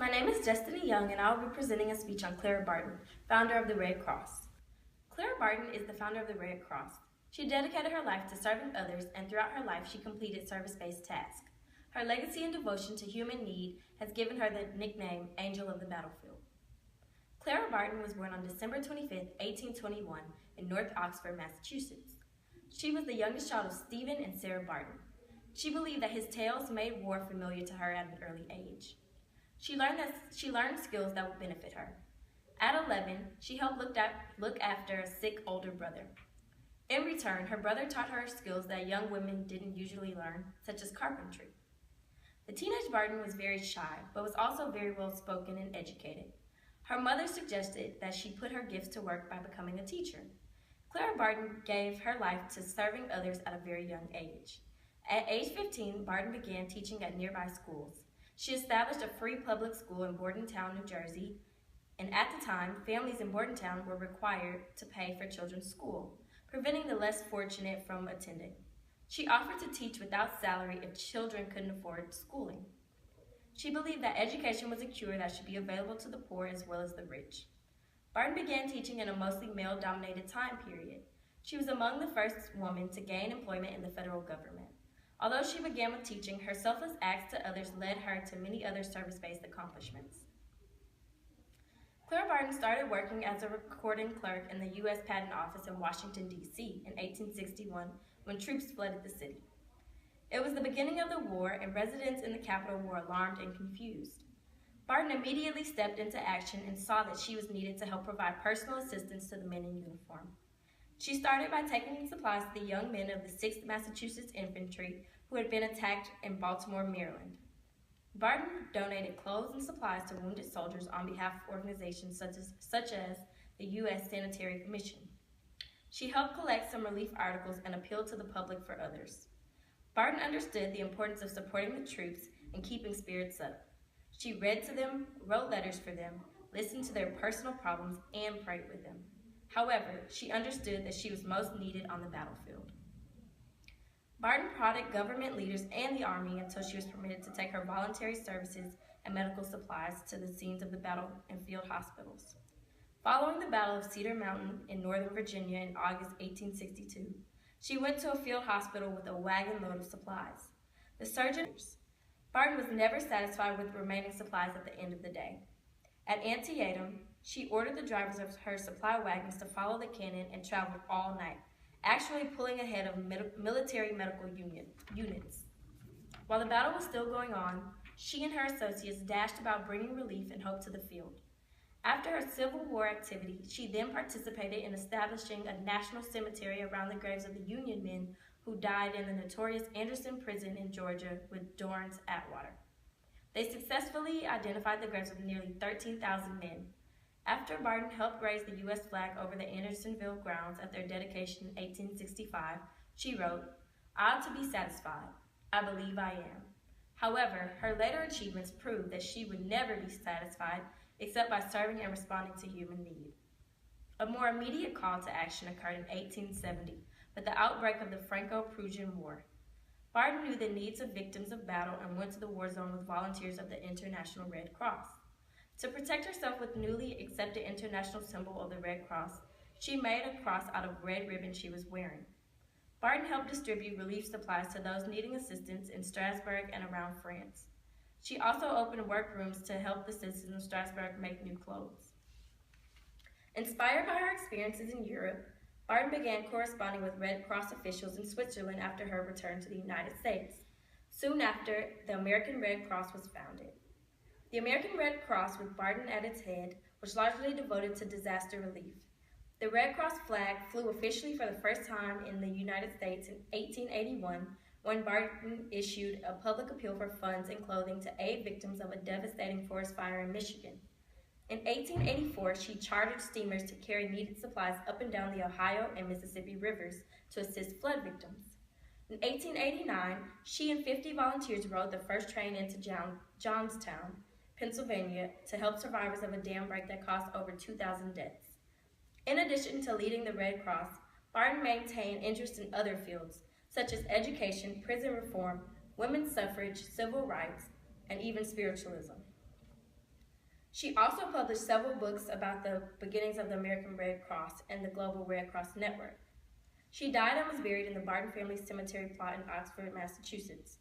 My name is Destiny Young, and I will be presenting a speech on Clara Barton, founder of the Red Cross. Clara Barton is the founder of the Red Cross. She dedicated her life to serving others, and throughout her life she completed service-based tasks. Her legacy and devotion to human need has given her the nickname Angel of the Battlefield. Clara Barton was born on December 25, 1821, in North Oxford, Massachusetts. She was the youngest child of Stephen and Sarah Barton. She believed that his tales made war familiar to her at an early age. She learned skills that would benefit her. At 11, she helped look after a sick older brother. In return, her brother taught her skills that young women didn't usually learn, such as carpentry. The teenage Barton was very shy, but was also very well spoken and educated. Her mother suggested that she put her gifts to work by becoming a teacher. Clara Barton gave her life to serving others at a very young age. At age 15, Barton began teaching at nearby schools. She established a free public school in Bordentown, New Jersey, and at the time, families in Bordentown were required to pay for children's school, preventing the less fortunate from attending. She offered to teach without salary if children couldn't afford schooling. She believed that education was a cure that should be available to the poor as well as the rich. Barton began teaching in a mostly male-dominated time period. She was among the first women to gain employment in the federal government. Although she began with teaching, her selfless acts to others led her to many other service-based accomplishments. Clara Barton started working as a recording clerk in the U.S. Patent Office in Washington, D.C. in 1861 when troops flooded the city. It was the beginning of the war, and residents in the capital were alarmed and confused. Barton immediately stepped into action and saw that she was needed to help provide personal assistance to the men in uniform. She started by taking supplies to the young men of the 6th Massachusetts Infantry who had been attacked in Baltimore, Maryland. Barton donated clothes and supplies to wounded soldiers on behalf of organizations such as the U.S. Sanitary Commission. She helped collect some relief articles and appealed to the public for others. Barton understood the importance of supporting the troops and keeping spirits up. She read to them, wrote letters for them, listened to their personal problems, and prayed with them. However, she understood that she was most needed on the battlefield. Barton prodded government leaders and the Army until she was permitted to take her voluntary services and medical supplies to the scenes of the battle and field hospitals. Following the Battle of Cedar Mountain in Northern Virginia in August 1862, she went to a field hospital with a wagon load of supplies. The surgeons. Barton was never satisfied with the remaining supplies at the end of the day. At Antietam, she ordered the drivers of her supply wagons to follow the cannon and traveled all night, actually pulling ahead of military medical units. While the battle was still going on, she and her associates dashed about bringing relief and hope to the field. After her Civil War activity, she then participated in establishing a national cemetery around the graves of the Union men who died in the notorious Anderson Prison in Georgia with Dorrance Atwater. They successfully identified the graves of nearly 13,000 men. After Barton helped raise the U.S. flag over the Andersonville grounds at their dedication in 1865, she wrote, "I ought to be satisfied. I believe I am." However, her later achievements proved that she would never be satisfied except by serving and responding to human need. A more immediate call to action occurred in 1870 with the outbreak of the Franco-Prussian War. Barton knew the needs of victims of battle and went to the war zone with volunteers of the International Red Cross. To protect herself with newly accepted international symbol of the Red Cross, she made a cross out of red ribbon she was wearing. Barton helped distribute relief supplies to those needing assistance in Strasbourg and around France. She also opened workrooms to help the citizens of Strasbourg make new clothes. Inspired by her experiences in Europe, Barton began corresponding with Red Cross officials in Switzerland after her return to the United States. Soon after, the American Red Cross was founded. The American Red Cross, with Barton at its head, was largely devoted to disaster relief. The Red Cross flag flew officially for the first time in the United States in 1881 when Barton issued a public appeal for funds and clothing to aid victims of a devastating forest fire in Michigan. In 1884, she chartered steamers to carry needed supplies up and down the Ohio and Mississippi rivers to assist flood victims. In 1889, she and 50 volunteers rode the first train into Johnstown, Pennsylvania, to help survivors of a dam break that cost over 2,000 deaths. In addition to leading the Red Cross, Barton maintained interest in other fields, such as education, prison reform, women's suffrage, civil rights, and even spiritualism. She also published several books about the beginnings of the American Red Cross and the Global Red Cross Network. She died and was buried in the Barton Family Cemetery plot in Oxford, Massachusetts.